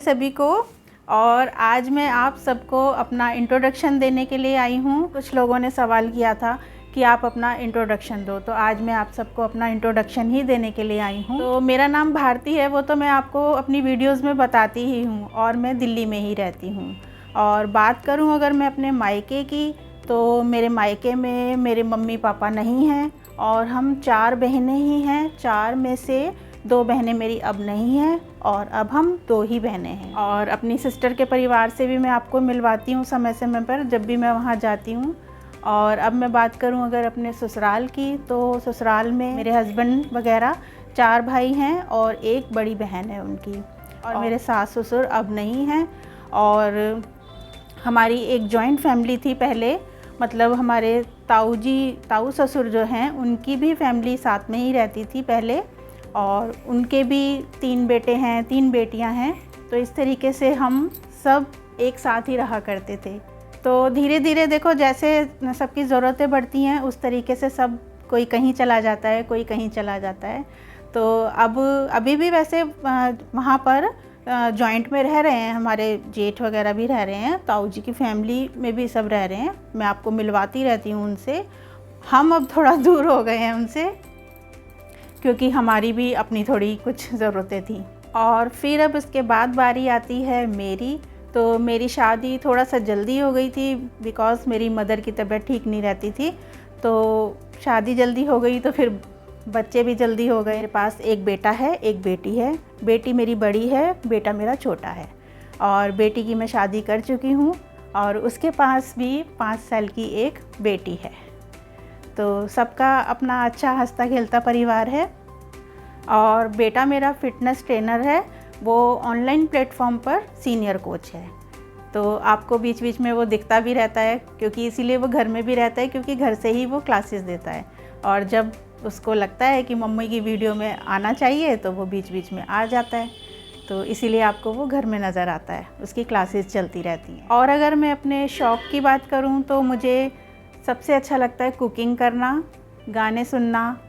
सभी को। और आज मैं आप सबको अपना इंट्रोडक्शन देने के लिए आई हूँ। कुछ लोगों ने सवाल किया था कि आप अपना इंट्रोडक्शन दो, तो आज मैं आप सबको अपना इंट्रोडक्शन ही देने के लिए आई हूँ। तो मेरा नाम भारती है, वो तो मैं आपको अपनी वीडियोस में बताती ही हूँ, और मैं दिल्ली में ही रहती हूँ। और बात करूँ अगर मैं अपने मायके की, तो मेरे मायके में मेरे मम्मी पापा नहीं हैं और हम 4 बहनें ही हैं। 4 में से 2 बहनें मेरी अब नहीं हैं और अब हम 2 ही बहनें हैं। और अपनी सिस्टर के परिवार से भी मैं आपको मिलवाती हूँ समय समय पर, जब भी मैं वहाँ जाती हूँ। और अब मैं बात करूँ अगर अपने ससुराल की, तो ससुराल में मेरे हस्बैंड वगैरह 4 भाई हैं और 1 बड़ी बहन है उनकी। और मेरे सास ससुर अब नहीं हैं। और हमारी एक जॉइंट फैमिली थी पहले, मतलब हमारे ताऊ ससुर जो हैं उनकी भी फैमिली साथ में ही रहती थी पहले, और उनके भी 3 बेटे हैं, 3 बेटियां हैं। तो इस तरीके से हम सब एक साथ ही रहा करते थे। तो धीरे धीरे देखो, जैसे सबकी ज़रूरतें बढ़ती हैं उस तरीके से सब कोई कहीं चला जाता है, कोई कहीं चला जाता है। तो अब अभी भी वैसे वहाँ पर जॉइंट में रह रहे हैं, हमारे जेठ वगैरह भी रह रहे हैं, ताऊ जी की फैमिली में भी सब रह रहे हैं। मैं आपको मिलवाती रहती हूँ उनसे। हम अब थोड़ा दूर हो गए हैं उनसे, क्योंकि हमारी भी अपनी थोड़ी कुछ ज़रूरतें थी। और फिर अब इसके बाद बारी आती है मेरी। तो मेरी शादी थोड़ा सा जल्दी हो गई थी, बिकॉज़ मेरी मदर की तबीयत ठीक नहीं रहती थी। तो शादी जल्दी हो गई, तो फिर बच्चे भी जल्दी हो गए। मेरे पास एक बेटा है, एक बेटी है। बेटी मेरी बड़ी है, बेटा मेरा छोटा है। और बेटी की मैं शादी कर चुकी हूँ, और उसके पास भी 5 साल की एक बेटी है। तो सबका अपना अच्छा हंसता खेलता परिवार है। और बेटा मेरा फिटनेस ट्रेनर है, वो ऑनलाइन प्लेटफॉर्म पर सीनियर कोच है। तो आपको बीच बीच में वो दिखता भी रहता है, क्योंकि इसीलिए वो घर में भी रहता है, क्योंकि घर से ही वो क्लासेस देता है। और जब उसको लगता है कि मम्मी की वीडियो में आना चाहिए, तो वो बीच बीच में आ जाता है। तो इसीलिए आपको वो घर में नज़र आता है, उसकी क्लासेस चलती रहती हैं। और अगर मैं अपने शौक़ की बात करूँ, तो मुझे सबसे अच्छा लगता है कुकिंग करना, गाने सुनना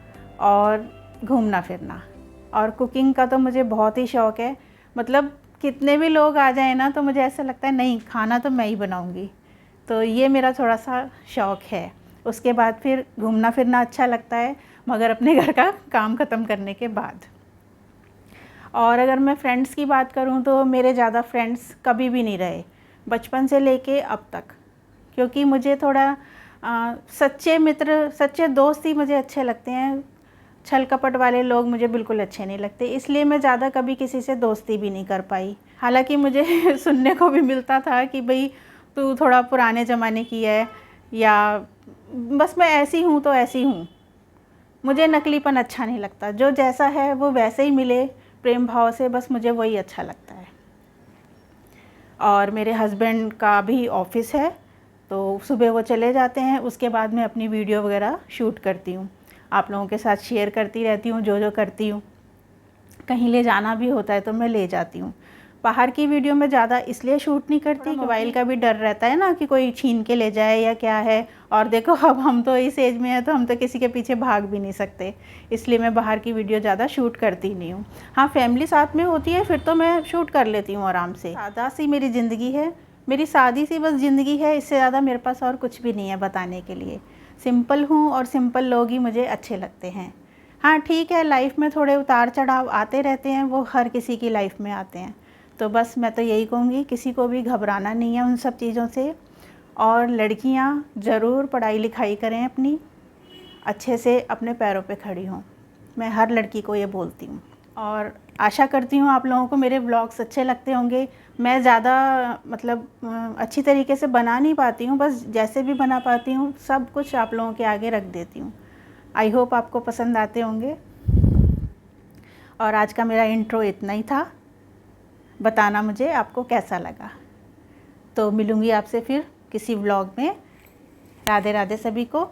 और घूमना फिरना। और कुकिंग का तो मुझे बहुत ही शौक़ है। मतलब कितने भी लोग आ जाएं ना, तो मुझे ऐसा लगता है नहीं, खाना तो मैं ही बनाऊंगी। तो ये मेरा थोड़ा सा शौक़ है। उसके बाद फिर घूमना फिरना अच्छा लगता है, मगर अपने घर का काम ख़त्म करने के बाद। और अगर मैं फ्रेंड्स की बात करूं, तो मेरे ज़्यादा फ्रेंड्स कभी भी नहीं रहे, बचपन से लेके अब तक। क्योंकि मुझे थोड़ा सच्चे मित्र, सच्चे दोस्त ही मुझे अच्छे लगते हैं। छल कपट वाले लोग मुझे बिल्कुल अच्छे नहीं लगते, इसलिए मैं ज़्यादा कभी किसी से दोस्ती भी नहीं कर पाई। हालांकि मुझे सुनने को भी मिलता था कि भाई तू थोड़ा पुराने ज़माने की है, या बस मैं ऐसी हूँ तो ऐसी हूँ। मुझे नकलीपन अच्छा नहीं लगता, जो जैसा है वो वैसे ही मिले प्रेम भाव से, बस मुझे वही अच्छा लगता है। और मेरे हस्बैंड का भी ऑफिस है, तो सुबह वो चले जाते हैं, उसके बाद मैं अपनी वीडियो वगैरह शूट करती हूँ, आप लोगों के साथ शेयर करती रहती हूँ जो जो करती हूँ। कहीं ले जाना भी होता है तो मैं ले जाती हूँ। बाहर की वीडियो में ज़्यादा इसलिए शूट नहीं करती, मोबाइल का भी डर रहता है ना, कि कोई छीन के ले जाए या क्या है। और देखो अब हम तो इस एज में हैं, तो हम तो किसी के पीछे भाग भी नहीं सकते, इसलिए मैं बाहर की वीडियो ज़्यादा शूट करती नहीं हूँ। हाँ, फैमिली साथ में होती है फिर तो मैं शूट कर लेती हूँ आराम से। सादा सी मेरी ज़िंदगी है, मेरी सादी सी बस ज़िंदगी है, इससे ज़्यादा मेरे पास और कुछ भी नहीं है बताने के लिए। सिंपल हूँ और सिंपल लोग ही मुझे अच्छे लगते हैं। हाँ ठीक है, लाइफ में थोड़े उतार चढ़ाव आते रहते हैं, वो हर किसी की लाइफ में आते हैं। तो बस मैं तो यही कहूँगी, किसी को भी घबराना नहीं है उन सब चीज़ों से। और लड़कियाँ ज़रूर पढ़ाई लिखाई करें, अपनी अच्छे से अपने पैरों पे खड़ी हों। मैं हर लड़की को ये बोलती हूँ। और आशा करती हूँ आप लोगों को मेरे व्लॉग्स अच्छे लगते होंगे। मैं ज़्यादा मतलब अच्छी तरीके से बना नहीं पाती हूँ, बस जैसे भी बना पाती हूँ सब कुछ आप लोगों के आगे रख देती हूँ। आई होप आपको पसंद आते होंगे। और आज का मेरा इंट्रो इतना ही था, बताना मुझे आपको कैसा लगा। तो मिलूँगी आपसे फिर किसी व्लॉग में। राधे राधे सभी को।